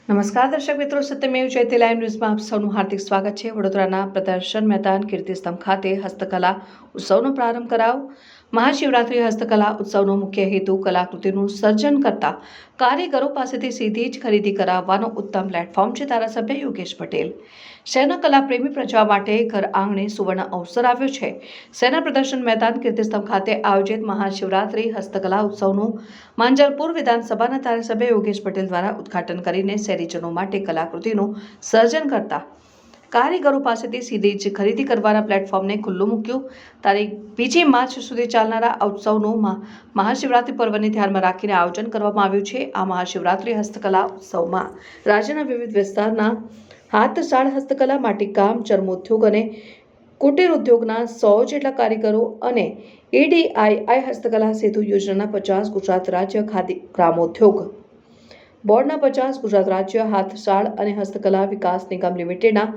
નમસ્કાર દર્શક મિત્રો, સત્યમેવ જયતે લાઈવ ન્યૂઝમાં આપ સૌનું હાર્દિક સ્વાગત છે। વડોદરાના પ્રદર્શન મેદાન કીર્તિસ્તંભ ખાતે હસ્તકલા ઉત્સવનો પ્રારંભ કરાવ। મહાશિવરાત્રી હસ્તકલા ઉત્સવનો મુખ્ય હેતુ કલાકૃતિનું સર્જન કરતા કારીગરો પાસેથી સીધી જ ખરીદી કરાવવાનો ઉત્તમ પ્લેટફોર્મ છે। ધારાસભ્ય યોગેશ પટેલ શહેરના કલાપ્રેમી પ્રજા માટે ઘર આંગણે સુવર્ણ અવસર આવ્યો છે। શહેરના પ્રદર્શન મેદાન કીર્તિસ્તંભ ખાતે આયોજિત મહાશિવરાત્રી હસ્તકલા ઉત્સવનું માંજલપુર વિધાનસભાના ધારાસભ્ય યોગેશ પટેલ દ્વારા ઉદ્ઘાટન કરીને શહેરીજનો માટે કલાકૃતિનું સર્જન કરતા કારીગરો પાસેથી સીધી જ ખરીદી કરવાના પ્લેટફોર્મને ખુલ્લું મૂક્યું। તારીખ 2 માર્ચ સુધી ચાલનારા આ ઉત્સવનું મહાશિવરાત્રી પર્વને ધ્યાનમાં રાખીને આયોજન કરવામાં આવ્યું છે। આ મહાશિવરાત્રી હસ્તકલા ઉત્સવમાં રાજ્યના વિવિધ વિસ્તારના હાથશાળ હસ્તકલા, માટીકામ, ચર્મોદ્યોગ અને કુટીર ઉદ્યોગના 100 જેટલા કારીગરો અને EDII હસ્તકલા સેતુ યોજનાના 50, ગુજરાત રાજ્ય ખાદી ગ્રામોદ્યોગ બોર્ડના 50, ગુજરાત રાજ્ય હાથશાળ અને હસ્તકલા વિકાસ નિગમ લિમિટેડના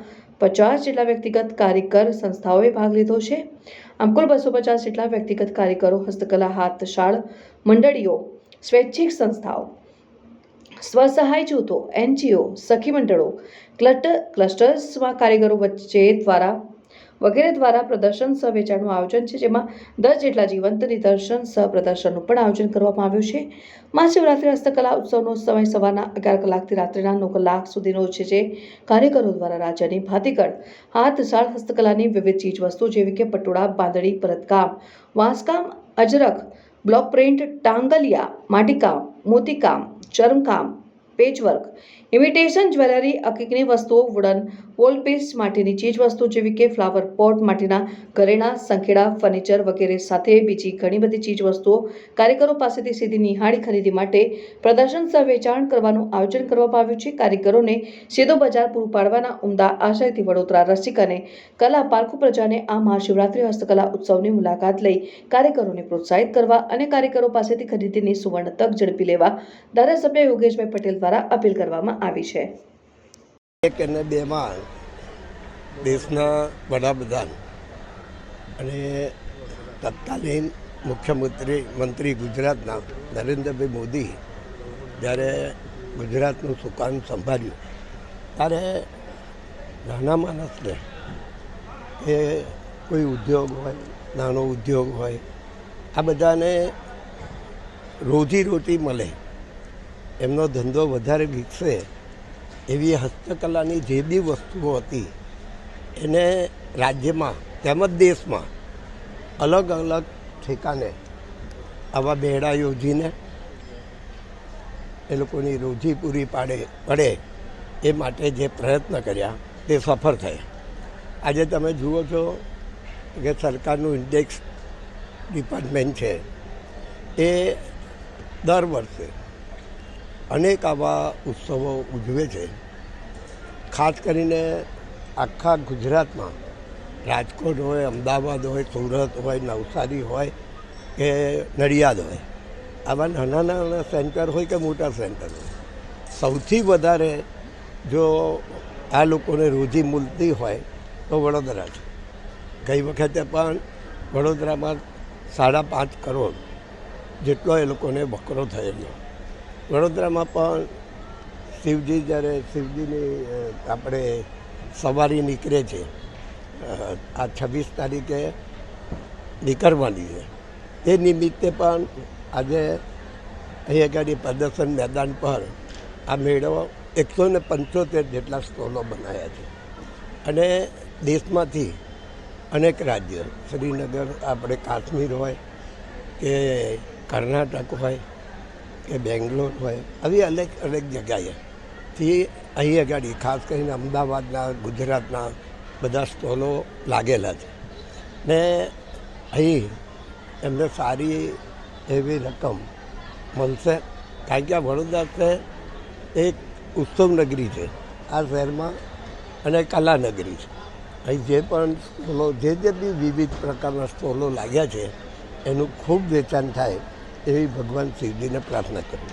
50 જેટલા વ્યક્તિગત કારીગર સંસ્થાઓએ ભાગ લીધો છે। આમ કુલ 250 જેટલા વ્યક્તિગત કારીગરો, હસ્તકલા, હાથશાળ મંડળીઓ, સ્વૈચ્છિક સંસ્થાઓ, સ્વસહાય જૂથો, NGO, સખી મંડળો, ક્લસ્ટર્સમાં કારીગરો વગેરે દ્વારા પ્રદર્શન સહ વેચાણનું આયોજન છે, જેમાં 10 જેટલા જીવંત નિદર્શન સહ પ્રદર્શનનું પણ આયોજન કરવામાં આવ્યું છે। મહાશિવરાત્રી હસ્તકલા ઉત્સવનો સમય સવારના 11 કલાકથી રાત્રિના 9 કલાક સુધીનો છે, જે કારીગરો દ્વારા રાજ્યની ભાતીગળ હાથશાળ હસ્તકલાની વિવિધ ચીજવસ્તુઓ જેવી કે પટોળા, બાંધણી, ભરતકામ, વાંસકામ, અજરખ, બ્લોક પ્રિન્ટ, ટાંગલિયા, માટીકામ, મોતીકામ, ચર્મકામ, પેચવર્ક, ઇમિટેશન જ્વેલરી, અકીકની વસ્તુઓ, વુડન વોલપીસ, માટીની ચીજવસ્તુઓ જેવી કે ફ્લાવર પોટ, માટીના ઘરેણાં, સંખેડા, ફર્નિચર વગેરે સાથે બીજી ઘણી બધી ચીજવસ્તુઓ કારીગરો પાસેથી સીધી નિહાળી ખરીદી માટે પ્રદર્શન સહ વેચાણ કરવાનું આયોજન કરવામાં આવ્યું છે। કારીગરોને સીધો બજાર પૂરું પાડવાના ઉમદા આશયથી વડોદરા રસિક અને કલા પારખુ પ્રજાને આ મહાશિવરાત્રી હસ્તકલા ઉત્સવની મુલાકાત લઈ કારીગરોને પ્રોત્સાહિત કરવા અને કારીગરો પાસેથી ખરીદીની સુવર્ણ તક ઝડપી લેવા ધારાસભ્ય યોગેશભાઈ પટેલ દ્વારા અપીલ કરવામાં આવી છે। 1 અને 2 માં દેશના વડાપ્રધાન અને તત્કાલીન મુખ્યમંત્રી ગુજરાતના નરેન્દ્રભાઈ મોદી જ્યારે ગુજરાતનું સુકાન સંભાળ્યું ત્યારે નાના માણસને એ કોઈ ઉદ્યોગ હોય, નાનો ઉદ્યોગ હોય, આ બધાને રોજીરોટી મળે, એમનો ધંધો વધારે વિકસે એવી હસ્તકલાની જે બી વસ્તુઓ હતી એને રાજ્યમાં તેમજ દેશમાં અલગ અલગ ઠેકાને આવા બેડા યોજીને એ લોકોની રોજી પૂરી પડે એ માટે જે પ્રયત્ન કર્યા તે સફળ થયા। આજે તમે જુઓ છો કે સરકારનું ઇન્ડેક્સ ડિપાર્ટમેન્ટ છે એ દર વર્ષે અનેક આવા ઉત્સવો ઉજવે છે। ખાસ કરીને આખા ગુજરાતમાં રાજકોટ હોય, અમદાવાદ હોય, સુરત હોય, નવસારી હોય કે નડિયાદ હોય, આવા નાના નાના સેન્ટર હોય કે મોટા સેન્ટર હોય, સૌથી વધારે જો આ લોકોને રોજી મળતી હોય તો વડોદરા છે। ગઈ વખતે પણ વડોદરામાં 5.5 કરોડ જેટલો એ લોકોને વકરો થયેલો। વડોદરામાં પણ શિવજી જ્યારે શિવજીની આપણે સવારી નીકળે છે, આ 26 તારીખે નીકળવાની છે, તે નિમિત્તે પણ આજે અહીં આગળ પ્રદર્શન મેદાન પર આ મેળો 175 જેટલા સ્ટોલો બનાવ્યા છે અને દેશમાંથી અનેક રાજ્ય, શ્રીનગર, આપણે કાશ્મીર હોય કે કર્ણાટક હોય કે બેંગ્લોર હોય, આવી અનેક જગ્યાએથી અહીં આગળ ખાસ કરીને અમદાવાદના, ગુજરાતના બધા સ્ટોલો લાગેલા છે ને અહીં એમને સારી એવી રકમ મળશે, કારણ કે આ વડોદરા શહેર એક ઉત્સવ નગરી છે આ શહેરમાં અને કલા નગરી છે। અહીં જે પણ સ્ટોલો જે બી વિવિધ પ્રકારના સ્ટોલો લાગ્યા છે એનું ખૂબ વેચાણ થાય એવી ભગવાન શિવજીને પ્રાર્થના કરું।